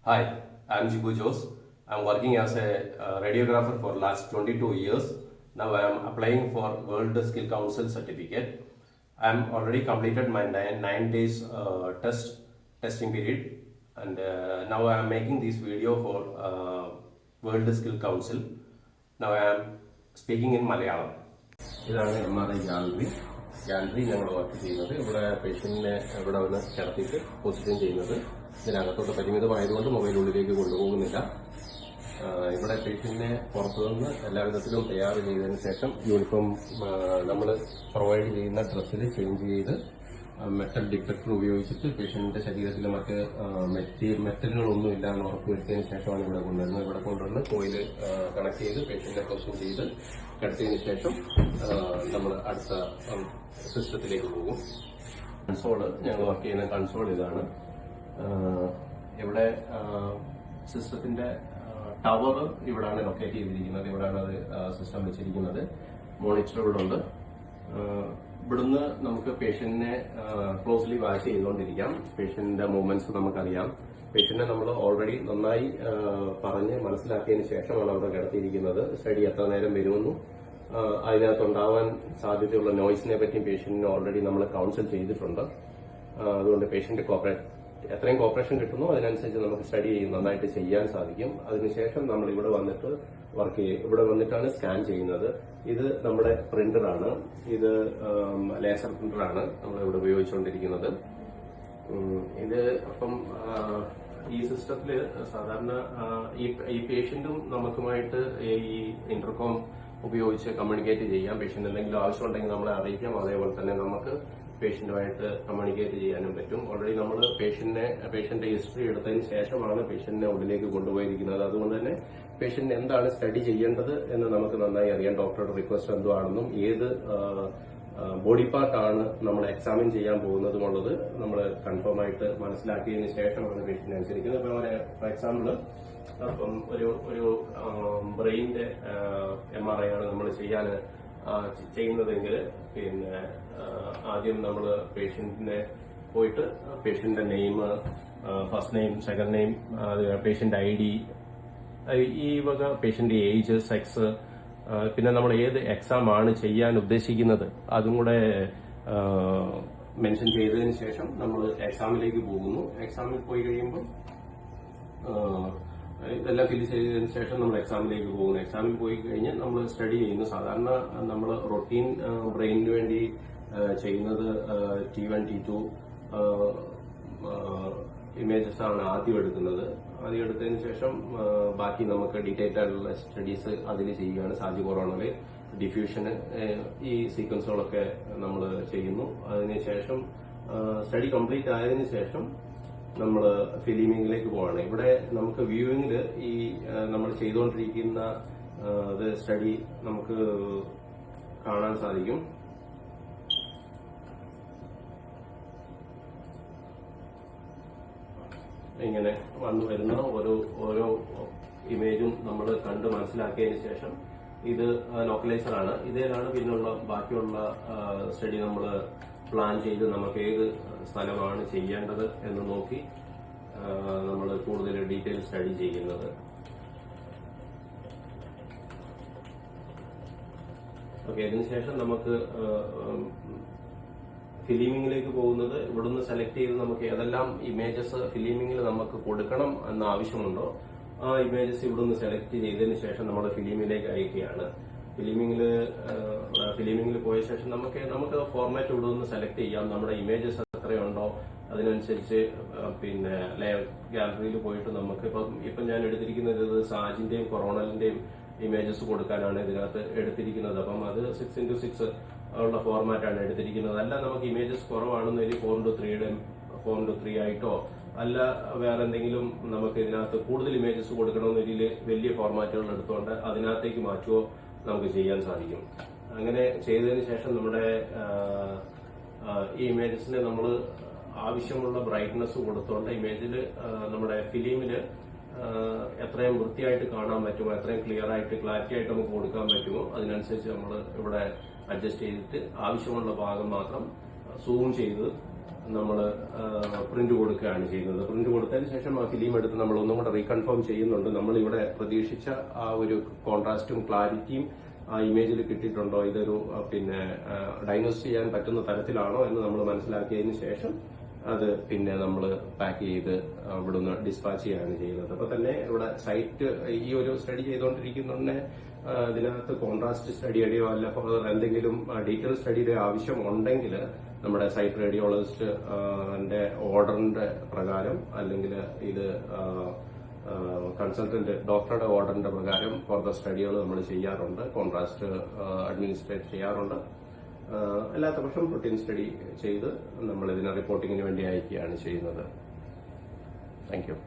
Hi, I'm Jibu Jose. I'm working as a radiographer for last 22 years. Now I am applying for World Skill Council certificate. I'm already completed my nine days testing period, and now I am making this video for World Skill Council. Now I am speaking in Malayalam. ഇതാണ് MRI gallery ഞങ്ങൾ work ചെയ്യുന്നത്. ഇവിടെ പേഷ്യന്റിനെ ഇവിടെ വന്ന് കിടത്തിയിട്ട് position ചെയ്യുന്നത്. ഇതിനകത്തോട്ട് പരിമിതമായതുകൊണ്ട് മൊബൈലുള്ളിലേക്ക് കൊണ്ടുപോകുന്നില്ല. ഇവിടെ പേഷ്യന്റിനെ പുറത്തുനിന്ന് എല്ലാവിധത്തിലും തയ്യാർ ചെയ്തതിനു ശേഷം യൂണിഫോം നമ്മൾ പ്രൊവൈഡ് ചെയ്യുന്ന ഡ്രസ്സിൽ ചേഞ്ച് ചെയ്ത് മെറ്റൽ ഡിറ്റക്ടർ ഉപയോഗിച്ചിട്ട് പേഷ്യന്റിന്റെ ശരീരത്തിൽ മറ്റ് മെറ്റലുകളൊന്നും ഇല്ല എന്ന് ഉറപ്പുവരുത്തിയതിനു ശേഷമാണ് ഇവിടെ കൊണ്ടുവരുന്നത്. ഇവിടെ കൊണ്ടുവന്ന് കോയിൽ കണക്ട് ചെയ്ത് പേഷ്യന്റിനെ പൊസിഷൻ ചെയ്ത് കിടത്തിയതിനു ശേഷം നമ്മൾ അടുത്ത സിസ്റ്റത്തിലേക്ക് പോകും. കൺസോള് ഞങ്ങൾ വർക്ക് ചെയ്യുന്ന കൺസോൾ ഇതാണ്. ഇവിടെ സിസ്റ്റത്തിന്റെ ടവർ ഇവിടാണ് ലൊക്കേറ്റ് ചെയ്തിരിക്കുന്നത്. ഇവിടാണ് അത് സിസ്റ്റം വെച്ചിരിക്കുന്നത്. മോണിറ്ററുകളുണ്ട്. ഇവിടുന്ന് നമുക്ക് പേഷ്യന്റിനെ ക്ലോസ്ലി വാച്ച് ചെയ്തുകൊണ്ടിരിക്കാം. പേഷ്യന്റിന്റെ മൂവ്മെന്റ്സ് നമുക്കറിയാം. പേഷ്യന്റിനെ നമ്മൾ ഓൾറെഡി നന്നായി പറഞ്ഞ് മനസ്സിലാക്കിയതിന് ശേഷമാണ് അവിടെ കിടത്തിയിരിക്കുന്നത്. സ്റ്റഡി എത്ര നേരം വരുമെന്നും അതിനകത്തുണ്ടാവാൻ സാധ്യതയുള്ള നോയ്സിനെ പറ്റിയും പേഷ്യന്റിനെ ഓൾറെഡി നമ്മൾ കൗൺസിൽ ചെയ്തിട്ടുണ്ട്. അതുകൊണ്ട് പേഷ്യന്റ് എത്രയും കോപ്പറേഷൻ കിട്ടുന്നോ അതിനനുസരിച്ച് നമുക്ക് സ്റ്റഡി നന്നായിട്ട് ചെയ്യാൻ സാധിക്കും. അതിനുശേഷം നമ്മൾ ഇവിടെ വന്നിട്ട് വർക്ക് ചെയ്യും. ഇവിടെ വന്നിട്ടാണ് സ്കാൻ ചെയ്യുന്നത്. ഇത് നമ്മുടെ പ്രിന്ററാണ്. ഇത് ലേസർ പ്രിന്ററാണ് നമ്മൾ ഇവിടെ ഉപയോഗിച്ചുകൊണ്ടിരിക്കുന്നത്. ഇത് അപ്പം ഈ സിസ്റ്റത്തില് സാധാരണ ഈ പേഷ്യന്റും നമുക്കുമായിട്ട് ഈ ഇന്റർകോം ഉപയോഗിച്ച് കമ്മ്യൂണിക്കേറ്റ് ചെയ്യാം. പേഷ്യന്റ് എന്തെങ്കിലും ആവശ്യമുണ്ടെങ്കിൽ നമ്മളെ അറിയിക്കാം. അതേപോലെ തന്നെ നമുക്ക് പേഷ്യന്റുമായിട്ട് കമ്മ്യൂണിക്കേറ്റ് ചെയ്യാനും പറ്റും. ഓൾറെഡി നമ്മൾ പേഷ്യന്റെ ഹിസ്റ്ററി എടുത്തതിന് ശേഷമാണ് പേഷ്യന്റിനെ ഉള്ളിലേക്ക് കൊണ്ടുപോയിരിക്കുന്നത്. അതുകൊണ്ട് തന്നെ പേഷ്യന്റ് എന്താണ് സ്റ്റഡി ചെയ്യേണ്ടത് എന്ന് നമുക്ക് നന്നായി അറിയാം. ഡോക്ടറുടെ റിക്വസ്റ്റ് എന്താണെന്നും ഏത് ബോഡി പാർട്ടാണ് നമ്മൾ എക്സാമിൻ ചെയ്യാൻ പോകുന്നതുമുള്ളത് നമ്മൾ കൺഫേം ആയിട്ട് മനസ്സിലാക്കിയതിന് ശേഷമാണ് പേഷ്യന്റ് അനുസരിക്കുന്നത്. ഇപ്പൊ ഫോർ എക്സാമ്പിൾ അപ്പം ഒരു ബ്രെയിനിന്റെ MRI ആണ് നമ്മൾ ചെയ്യുന്നതെങ്കിൽ പിന്നെ ആദ്യം നമ്മൾ പേഷ്യന്റിനെ പോയിട്ട് പേഷ്യന്റിന്റെ name, first name, second name, patient ID, ഈ വക പേഷ്യന്റ് ഏജ്, സെക്സ്, പിന്നെ നമ്മൾ ഏത് എക്സാം ആണ് ചെയ്യാൻ ഉദ്ദേശിക്കുന്നത് അതും കൂടെ മെൻഷൻ ചെയ്തതിന് ശേഷം നമ്മൾ എക്സാമിലേക്ക് പോകുന്നു. എക്സാമിൽ പോയി കഴിയുമ്പോൾ ഇതെല്ലാം ഫില്ല് ചെയ്തതിനു ശേഷം നമ്മൾ എക്സാമിലേക്ക് പോകുന്നു. എക്സാമിൽ പോയി കഴിഞ്ഞ് നമ്മൾ സ്റ്റഡി ചെയ്യുന്നു. സാധാരണ നമ്മൾ റൊട്ടീൻ ബ്രെയിനിന് വേണ്ടി ചെയ്യുന്നത് T1, T2 ഇമേജസ് ആണ് ആദ്യം എടുക്കുന്നത്. ആദ്യം എടുത്തതിന് ശേഷം ബാക്കി നമുക്ക് ഡീറ്റെയിൽഡ് ആയിട്ടുള്ള സ്റ്റഡീസ് അതിൽ ചെയ്യുകയാണ്. സാജി കൊറോണയില് ഡിഫ്യൂഷന് ഈ സീക്വൻസുകളൊക്കെ നമ്മൾ ചെയ്യുന്നു. അതിനുശേഷം സ്റ്റഡി കംപ്ലീറ്റ് ആയതിനു ശേഷം നമ്മൾ ഫിലിമിംഗിലേക്ക് പോവാണ്. ഇവിടെ നമുക്ക് വ്യൂവിംഗിൽ ഈ നമ്മൾ ചെയ്തുകൊണ്ടിരിക്കുന്ന സ്റ്റഡി നമുക്ക് കാണാൻ സാധിക്കും. ഇങ്ങനെ വന്നു വരുന്ന ഓരോ ഇമേജും നമ്മൾ കണ്ട് മനസ്സിലാക്കിയതിന് ശേഷം ഇത് ലോക്കലൈസർ ആണ്. ഇതിലാണ് പിന്നുള്ള ബാക്കിയുള്ള സ്റ്റഡി നമ്മൾ പ്ലാൻ ചെയ്ത് നമുക്ക് ഏത് സ്ഥലമാണ് ചെയ്യേണ്ടത് എന്ന് നോക്കി നമ്മൾ കൂടുതൽ ഡീറ്റെയിൽ സ്റ്റഡി ചെയ്യുന്നത്. ഓക്കെ, ഇതിനുശേഷം നമുക്ക് ഫിലിമിംഗിലേക്ക് പോകുന്നത്. ഇവിടുന്ന് സെലക്ട് ചെയ്ത് നമുക്ക് ഏതെല്ലാം ഇമേജസ് ഫിലിമിംഗിൽ നമുക്ക് കൊടുക്കണം എന്ന ആവശ്യമുണ്ടോ ആ ഇമേജസ് ഇവിടുന്ന് സെലക്ട് ചെയ്തതിനു ശേഷം നമ്മുടെ ഫിലിമിലേക്ക് അയക്കുകയാണ്. ഫിലിമിംഗിൽ പോയ ശേഷം നമുക്ക് ഫോർമാറ്റ് ഇവിടുന്ന് സെലക്ട് ചെയ്യാം. നമ്മുടെ ഇമേജസ് എത്രയുണ്ടോ അതിനനുസരിച്ച് പിന്നെ ഗാലറിയിൽ പോയിട്ട് നമുക്ക് ഇപ്പം ഞാൻ എടുത്തിരിക്കുന്നത് സാജിന്റെയും കൊറോണലിന്റെയും ഇമേജസ് കൊടുക്കാനാണ് ഇതിനകത്ത് എടുത്തിരിക്കുന്നത്. അപ്പം അത് 6x6 ഉള്ള ഫോർമാറ്റാണ് എടുത്തിരിക്കുന്നത്. അല്ല നമുക്ക് ഇമേജസ് കുറവാണെന്നൊരു 4:3 ആയിട്ടോ അല്ല വേറെ എന്തെങ്കിലും നമുക്ക് ഇതിനകത്ത് കൂടുതൽ ഇമേജസ് കൊടുക്കണമെന്നൊരു വലിയ ഫോർമാറ്റുകൾ എടുത്തുകൊണ്ട് അതിനകത്തേക്ക് മാറ്റുകയോ നമുക്ക് ചെയ്യാൻ സാധിക്കും. അങ്ങനെ ചെയ്തതിന് ശേഷം നമ്മുടെ ഈ ഇമേജസിന് നമ്മൾ ആവശ്യമുള്ള ബ്രൈറ്റ്നസ് കൊടുത്തുകൊണ്ട് ഇമേജിൽ നമ്മുടെ ഫിലിമില് എത്രയും വൃത്തിയായിട്ട് കാണാൻ പറ്റുമോ, എത്രയും ക്ലാരിറ്റി ആയിട്ട് നമുക്ക് കൊടുക്കാൻ പറ്റുമോ അതിനനുസരിച്ച് നമ്മൾ ഇവിടെ അഡ്ജസ്റ്റ് ചെയ്തിട്ട് ആവശ്യമുള്ള ഭാഗം മാത്രം സൂം ചെയ്ത് നമ്മൾ പ്രിന്റ് കൊടുക്കുകയാണ് ചെയ്യുന്നത്. പ്രിന്റ് കൊടുത്തതിന് ശേഷം ആ ഫിലിം എടുത്ത് നമ്മൾ ഒന്നും കൂടെ റീകൺഫേം ചെയ്യുന്നുണ്ട്. നമ്മൾ ഇവിടെ പ്രതീക്ഷിച്ച ആ ഒരു കോൺട്രാസ്റ്റും ക്ലാരിറ്റിയും ആ ഇമേജിൽ കിട്ടിയിട്ടുണ്ടോ, ഇതൊരു ഡയഗ്നോസ് ചെയ്യാൻ പറ്റുന്ന തരത്തിലാണോ എന്ന് നമ്മൾ മനസ്സിലാക്കിയതിന് ശേഷം അത് നമ്മൾ പാക്ക് ചെയ്ത് ഇവിടുന്ന് ഡിസ്പാച്ച് ചെയ്യാണ് ചെയ്യുന്നത്. അപ്പൊ തന്നെ ഇവിടെ സൈറ്റ് ഈ ഒരു സ്റ്റഡി ചെയ്തുകൊണ്ടിരിക്കുന്നതിന് ഇതിനകത്ത് കോൺട്രാസ്റ്റ് സ്റ്റഡിയുടെയോ അല്ല ഫർദർ എന്തെങ്കിലും ഡീറ്റെയിൽ സ്റ്റഡിയുടെ ആവശ്യം ഉണ്ടെങ്കിൽ നമ്മുടെ സൈറ്റ് റേഡിയോളജിസ്റ്റ് ഓർഡറിന്റെ പ്രകാരം അല്ലെങ്കിൽ ഇത് കൺസൾട്ടന്റ് ഡോക്ടറുടെ ഓർഡറിന്റെ പ്രകാരം ഫർദർ സ്റ്റഡികൾ നമ്മൾ ചെയ്യാറുണ്ട്. കോൺട്രാസ്റ്റ് അഡ്മിനിസ്ട്രേറ്റ് ചെയ്യാറുണ്ട്. അല്ലാത്ത പക്ഷം പ്രോട്ടീൻ സ്റ്റഡി ചെയ്ത് നമ്മൾ ഇതിനെ റിപ്പോർട്ടിങ്ങിന് വേണ്ടി അയക്കുകയാണ് ചെയ്യുന്നത്. Thank you.